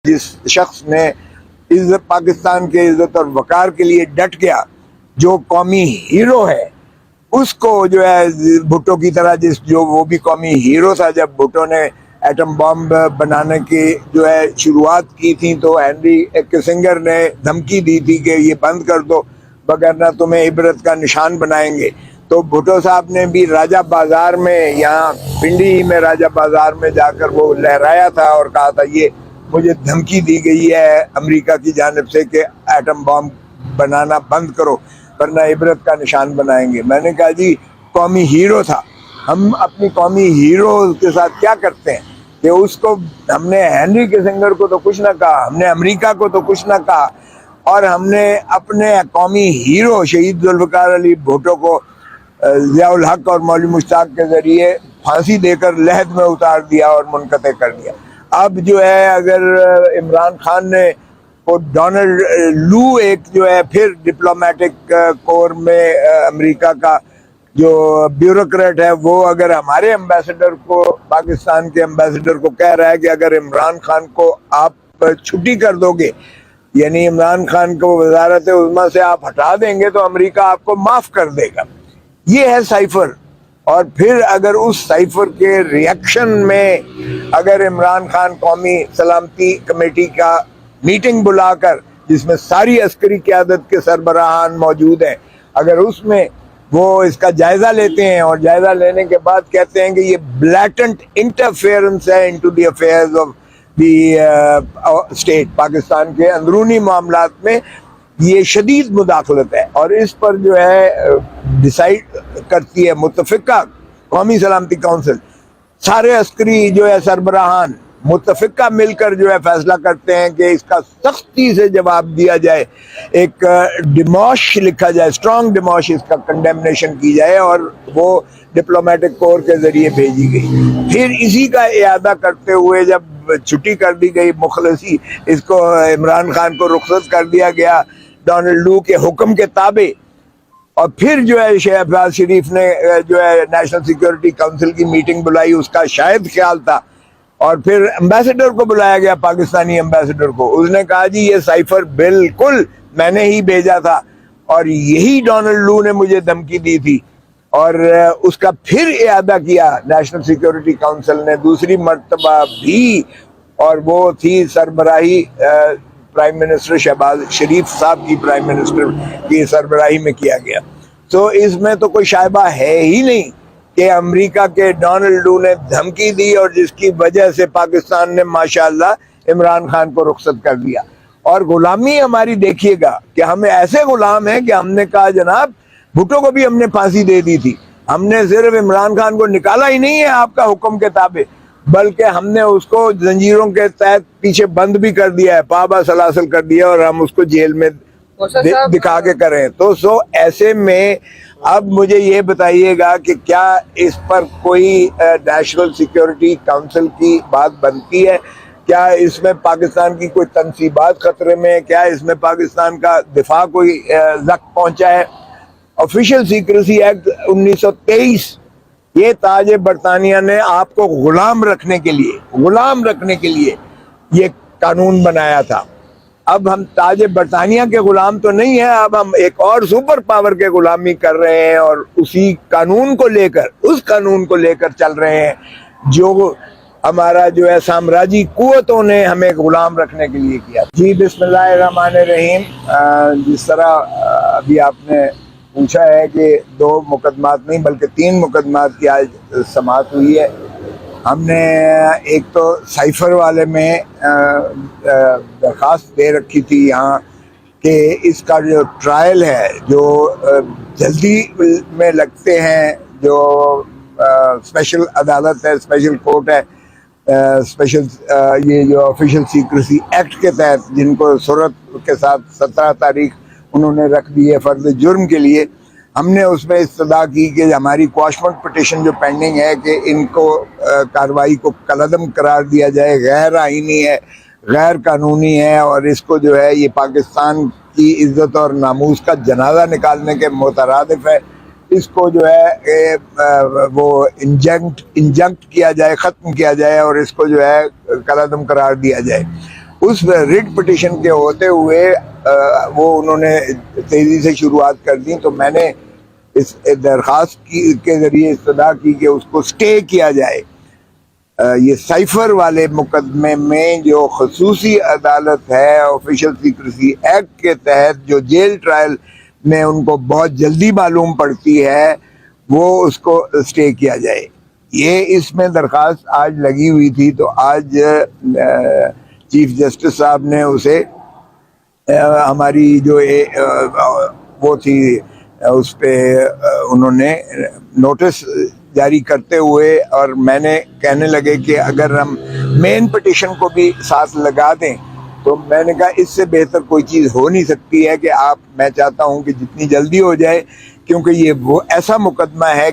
جس شخص نے عزت پاکستان کے عزت اور وقار کے لیے ڈٹ گیا، جو قومی ہیرو ہے، اس کو جو ہے بھٹو کی طرح جو وہ بھی قومی ہیرو تھا جب بھٹو نے ایٹم بم بنانے کی جو ہے شروعات کی تھی، تو ہینری کسنگر نے دھمکی دی تھی کہ یہ بند کر دو وگرنہ تمہیں عبرت کا نشان بنائیں گے۔ تو بھٹو صاحب نے بھی راجہ بازار میں، یہاں پنڈی میں راجہ بازار میں جا کر وہ لہرایا تھا اور کہا تھا یہ مجھے دھمکی دی گئی ہے امریکہ کی جانب سے کہ ایٹم بم بنانا بند کرو ورنہ عبرت کا نشان بنائیں گے۔ میں نے کہا جی قومی ہیرو تھا، ہم اپنی قومی ہیرو کے ساتھ کیا کرتے ہیں کہ اس کو ہم نے ہینری کسنگر کو تو کچھ نہ کہا، ہم نے امریکہ کو تو کچھ نہ کہا، اور ہم نے اپنے قومی ہیرو شہید ذوالفقار علی بھٹو کو ضیاء الحق اور مولوی مشتاق کے ذریعے پھانسی دے کر لحد میں اتار دیا اور منقطع کر دیا۔ اب جو ہے اگر عمران خان نے وہ ڈونلڈ لو ایک جو ہے پھر ڈپلومیٹک کور میں امریکہ کا جو بیوروکریٹ ہے، وہ اگر ہمارے امبیسڈر کو، پاکستان کے امبیسڈر کو کہہ رہا ہے کہ اگر عمران خان کو آپ چھٹی کر دو گے، یعنی عمران خان کو وزارت عظمیٰ سے آپ ہٹا دیں گے تو امریکہ آپ کو معاف کر دے گا، یہ ہے سائفر۔ اور پھر اگر اس سائفر کے ریئیکشن میں اگر عمران خان قومی سلامتی کمیٹی کا میٹنگ بلا کر، جس میں ساری عسکری قیادت کے سربراہان موجود ہیں، اگر اس میں وہ اس کا جائزہ لیتے ہیں اور جائزہ لینے کے بعد کہتے ہیں کہ یہ بلیٹنٹ انٹرفیئرنس ہے into the affairs of the state, Pakistan کے اندرونی معاملات میں یہ شدید مداخلت ہے، اور اس پر جو ہے ڈیسائیڈ کرتی ہے متفقہ قومی سلامتی کونسل، سارے عسکری جو ہے سربراہان متفقہ مل کر جو ہے فیصلہ کرتے ہیں کہ اس کا سختی سے جواب دیا جائے، ایک ڈیموش لکھا جائے، اسٹرانگ ڈیموش، اس کا کنڈیمنیشن کی جائے، اور وہ ڈپلومیٹک کور کے ذریعے بھیجی گئی۔ پھر اسی کا اعادہ کرتے ہوئے جب چھٹی کر دی گئی مخلصی، اس کو عمران خان کو رخصت کر دیا گیا ڈونلڈ لو کے حکم کے تابع، اور پھر جو ہے شہباز شریف نے جو ہے نیشنل سیکیورٹی کونسل کی میٹنگ بلائی، اس کا شاید خیال تھا، اور پھر امبیسڈر کو بلایا گیا، پاکستانی امبیسڈر کو، اس نے کہا جی یہ سائفر بالکل میں نے ہی بھیجا تھا اور یہی ڈونلڈ لو نے مجھے دھمکی دی تھی، اور اس کا پھر اعادہ کیا نیشنل سیکیورٹی کونسل نے دوسری مرتبہ بھی، اور وہ تھی سربراہی پرائم منسٹر شہباز شریف صاحب کی، پرائم منسٹر کی سربراہی میں کیا گیا۔ تو اس میں تو کوئی شائبہ ہے ہی نہیں کہ امریکہ کے ڈونلڈ لو نے دھمکی دی اور جس کی وجہ سے پاکستان نے ماشاءاللہ عمران خان کو رخصت کر دیا۔ اور غلامی ہماری دیکھیے گا کہ ہم ایسے غلام ہیں کہ ہم نے کہا جناب بھٹو کو بھی ہم نے پھانسی دے دی تھی، ہم نے صرف عمران خان کو نکالا ہی نہیں ہے آپ کا حکم کے تابع، بلکہ ہم نے اس کو زنجیروں کے تحت پیچھے بند بھی کر دیا ہے، پابا سلاسل کر دیا، اور ہم اس کو جیل میں دکھا کے کریں۔ تو ایسے میں اب مجھے یہ بتائیے گا کہ کیا اس پر کوئی نیشنل سیکیورٹی کونسل کی بات بنتی ہے؟ کیا اس میں پاکستان کی کوئی تنصیبات خطرے میں؟ کیا اس میں پاکستان کا دفاع کوئی زخم پہنچا ہے؟ آفیشیل سیکریسی ایکٹ 1923، یہ تاج برطانیہ نے آپ کو غلام رکھنے کے لیے یہ قانون بنایا تھا۔ اب ہم تاج برطانیہ کے غلام تو نہیں ہیں، اب ہم ایک اور سپر پاور کے غلامی کر رہے ہیں، اور اس قانون کو لے کر چل رہے ہیں جو ہمارا جو ہے سامراجی قوتوں نے ہمیں غلام رکھنے کے لیے کیا۔ جی بسم اللہ الرحمن الرحیم۔ جس طرح ابھی آپ نے پوچھا ہے کہ 2 مقدمات نہیں بلکہ 3 مقدمات کی آج سماعت ہوئی ہے۔ ہم نے ایک تو سائفر والے میں درخواست دے رکھی تھی یہاں کہ اس کا جو ٹرائل ہے، جو جلدی میں لگتے ہیں، جو اسپیشل عدالت ہے، اسپیشل کورٹ ہے، اسپیشل یہ جو آفیشیل سیکریسی ایکٹ کے تحت جن کو صورت کے ساتھ 17 تاریخ انہوں نے رکھ دی ہے فرض جرم کے لیے، ہم نے اس میں استدعا کی کہ ہماری کواشمنٹ پٹیشن جو پینڈنگ ہے کہ ان کو کارروائی کو کالعدم قرار دیا جائے، غیر آئینی ہے، غیر قانونی ہے، اور اس کو جو ہے یہ پاکستان کی عزت اور ناموس کا جنازہ نکالنے کے مترادف ہے، اس کو جو ہے وہ انجنکٹ کیا جائے، ختم کیا جائے، اور اس کو جو ہے کالعدم قرار دیا جائے۔ اس ریٹ پٹیشن کے ہوتے ہوئے وہ انہوں نے تیزی سے شروعات کر دی، تو میں نے اس درخواست کے ذریعے استدعا کی کہ اس کو سٹے کیا جائے۔ یہ سائفر والے مقدمے میں جو خصوصی عدالت ہے آفیشل سیکریسی ایکٹ کے تحت جو جیل ٹرائل میں ان کو بہت جلدی معلوم پڑتی ہے، وہ اس کو سٹے کیا جائے۔ یہ اس میں درخواست آج لگی ہوئی تھی، تو آج چیف جسٹس صاحب نے اسے ہماری جو وہ تھی اس پہ انہوں نے نوٹس جاری کرتے ہوئے، اور میں نے کہنے لگے کہ اگر ہم مین پٹیشن کو بھی ساتھ لگا دیں تو میں نے کہا اس سے بہتر کوئی چیز ہو نہیں سکتی ہے کہ میں چاہتا ہوں کہ جتنی جلدی ہو جائے، کیونکہ یہ وہ ایسا مقدمہ ہے